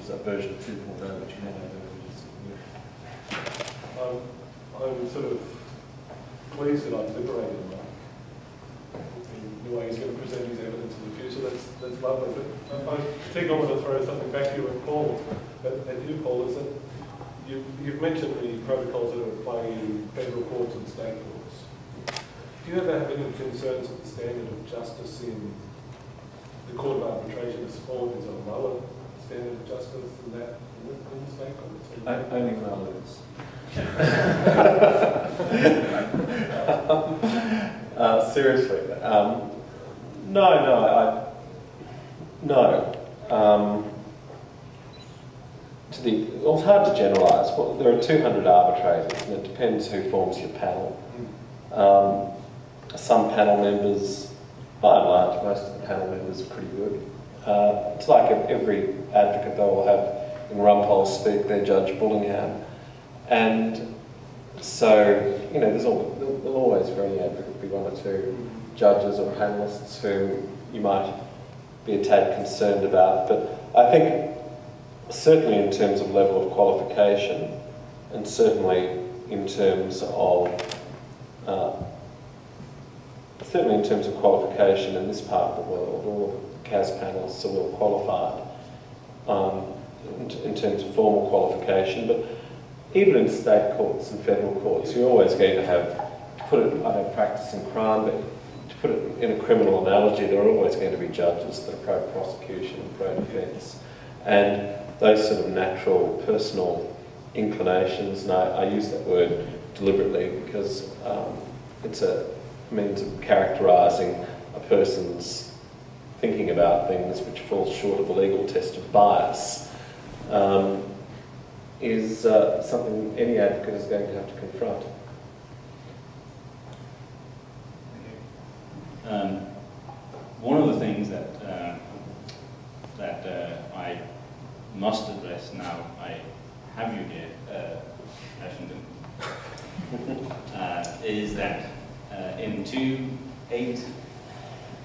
is a version 2.0, which you may know better. I'm sort of pleased that I've liberated Mark in the way he's going to present his evidence in the future. That's lovely. But I think I want to throw something back to you and Paul, at you, Paul, is that you've mentioned the protocols that are at play in federal courts and state courts. Do you ever have any concerns that the standard of justice in the Court of Arbitration is a lower standard of justice than that in the state courts? Only relatives. Seriously, no. Well, it's hard to generalise. Well, there are 200 arbitrators, and it depends who forms your panel. Some panel members, by and large, most of the panel members are pretty good. It's like every advocate they will have in Rumpole speak their Judge Bullingham. And so, you know, there'll always for any advocate be one or two judges or panellists who you might be a tad concerned about. But I think certainly in terms of level of qualification, and certainly in terms of qualification in this part of the world, all of the CAS panelists are well qualified in terms of formal qualification. But even in state courts and federal courts, you're always going to have, to put it, I don't practice in crime, but to put it in a criminal analogy, there are always going to be judges that are pro-prosecution and pro-defence. And those sort of natural personal inclinations, and I use that word deliberately because it's a means of characterising a person's thinking about things which falls short of a legal test of bias, is something any advocate is going to have to confront. One of the things that I must address now, I have you here, Ashington, is that in 2008,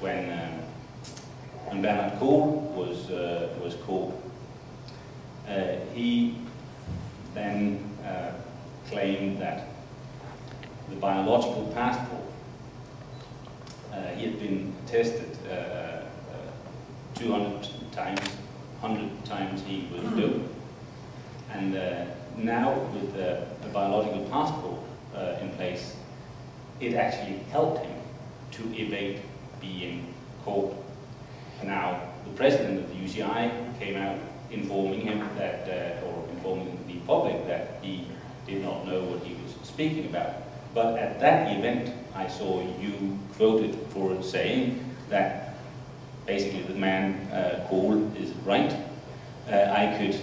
when Bernard Kohl was called, he then claimed that the biological passport, he had been tested 200 times, 100 times he was doped, and now with the biological passport in place, it actually helped him to evade being caught. Now, the president of the UCI came out informing him that, or informing the public that he did not know what he was speaking about. But at that event, I saw you quoted for saying that basically the man Kohl is right. I could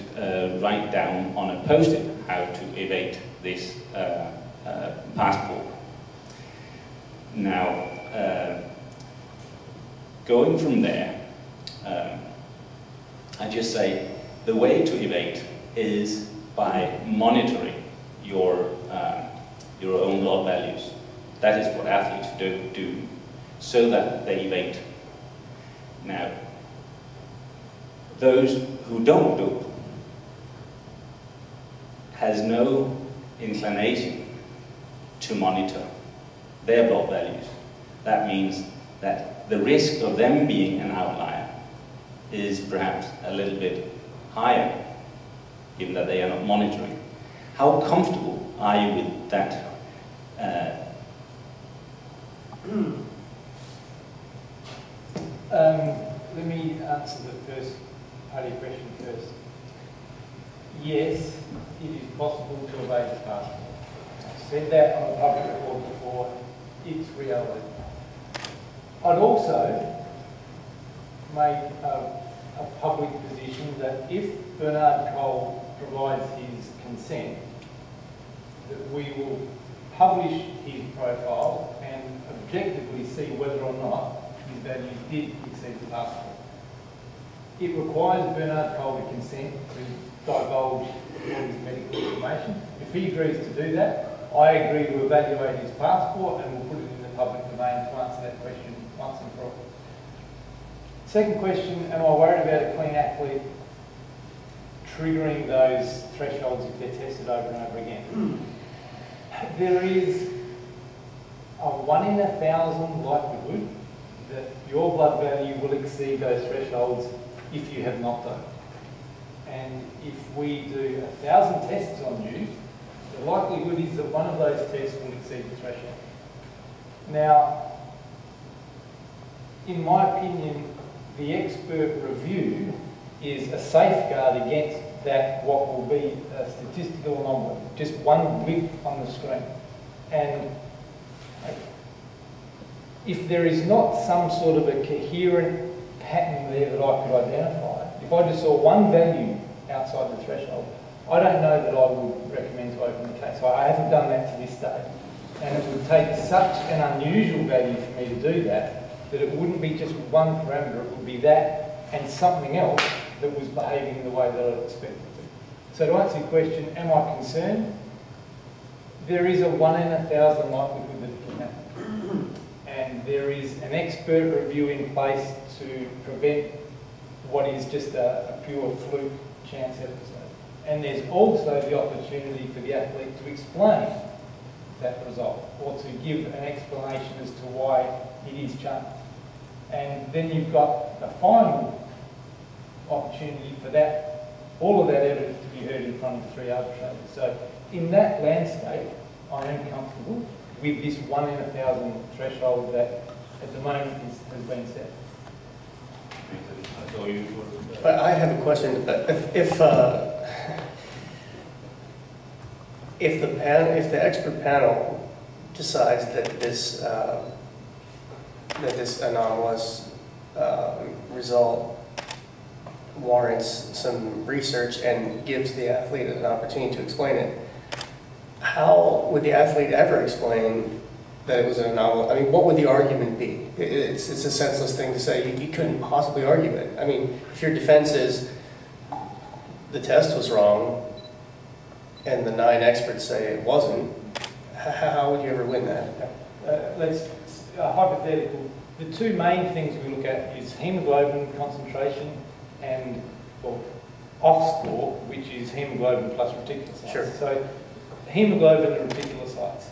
write down on a post-it how to evade this passport. Now, going from there, I just say the way to evade is by monitoring your own blood values. That is what athletes do so that they evade. Now, those who don't dope has no inclination to monitor their blood values. That means that the risk of them being an outlier is perhaps a little bit higher, given that they are not monitoring. How comfortable are you with that? Let me answer the first part of your question first. Yes, it is possible to evade the passport. I've said that on a public record before. It's reality. I'd also make a public position that if Bernard Kohl provides his consent, that we will publish his profile and objectively see whether or not his values did exceed the passport. It requires Bernard Kohl to consent to divulge all his medical information. If he agrees to do that, I agree to evaluate his passport and we'll put it in the public domain to answer that question once and for all. Second question, am I worried about a clean athlete? triggering those thresholds if they're tested over and over again. There is a 1 in 1,000 likelihood that your blood value will exceed those thresholds if you have not done. And if we do 1,000 tests on you, the likelihood is that one of those tests will exceed the threshold. Now, in my opinion, the expert review is a safeguard against that, what will be a statistical anomaly, just one blip on the screen. And if there is not some sort of a coherent pattern there that I could identify, if I just saw one value outside the threshold, I don't know that I would recommend to open the case. I haven't done that to this day. And it would take such an unusual value for me to do that, that it wouldn't be just one parameter, it would be that and something else that was behaving in the way that I'd expect it to. So to answer your question, am I concerned? There is a 1 in 1,000 likelihood that it can happen. And there is an expert review in place to prevent what is just a pure fluke chance episode. And there's also the opportunity for the athlete to explain that result, or to give an explanation as to why it is changed. And then you've got a final opportunity for that, all of that evidence to be heard in front of 3 arbitrators. So in that landscape, I am comfortable with this 1 in 1,000 threshold that at the moment has been set. I have a question. If the expert panel decides that this anomalous result warrants some research and gives the athlete an opportunity to explain it, how would the athlete ever explain that it was an anomaly? I mean, what would the argument be? It's a senseless thing to say. You couldn't possibly argue it. I mean, if your defense is the test was wrong and the 9 experts say it wasn't, how would you ever win that? Let's hypothetical. The 2 main things we look at is hemoglobin concentration and off score, which is hemoglobin plus reticulocytes. Sure. So hemoglobin and reticulocytes,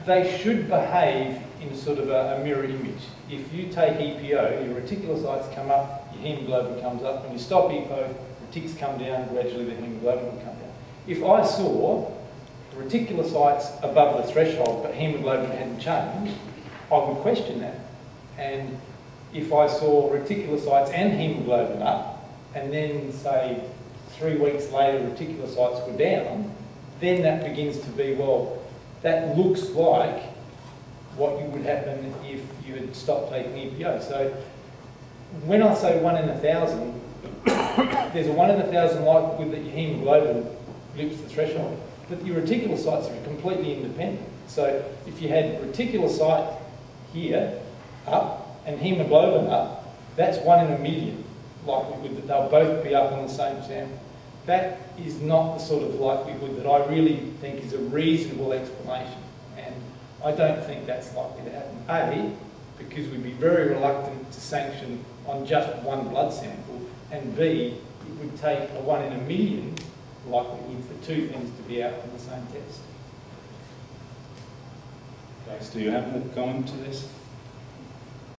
they should behave in sort of a mirror image. If you take EPO, your reticulocytes come up, your hemoglobin comes up. When you stop EPO, retics come down, gradually the hemoglobin will come down. If I saw reticulocytes above the threshold but hemoglobin hadn't changed, I would question that. And if I saw reticulocytes and hemoglobin up, and then say 3 weeks later reticulocytes were down, then that begins to be, well, that looks like what would happen if you had stopped taking EPO. So when I say 1 in 1,000, there's a 1 in 1,000 likelihood that your hemoglobin blips the threshold, but your reticulocytes are completely independent. So if you had reticulocyte here up and hemoglobin up, that's 1 in a million likelihood that they'll both be up on the same sample. That is not the sort of likelihood that I really think is a reasonable explanation, and I don't think that's likely to happen. A, because we'd be very reluctant to sanction on just one blood sample, and B, it would take a 1 in a million likelihood for 2 things to be out on the same test. Guys, do you have a comment to this?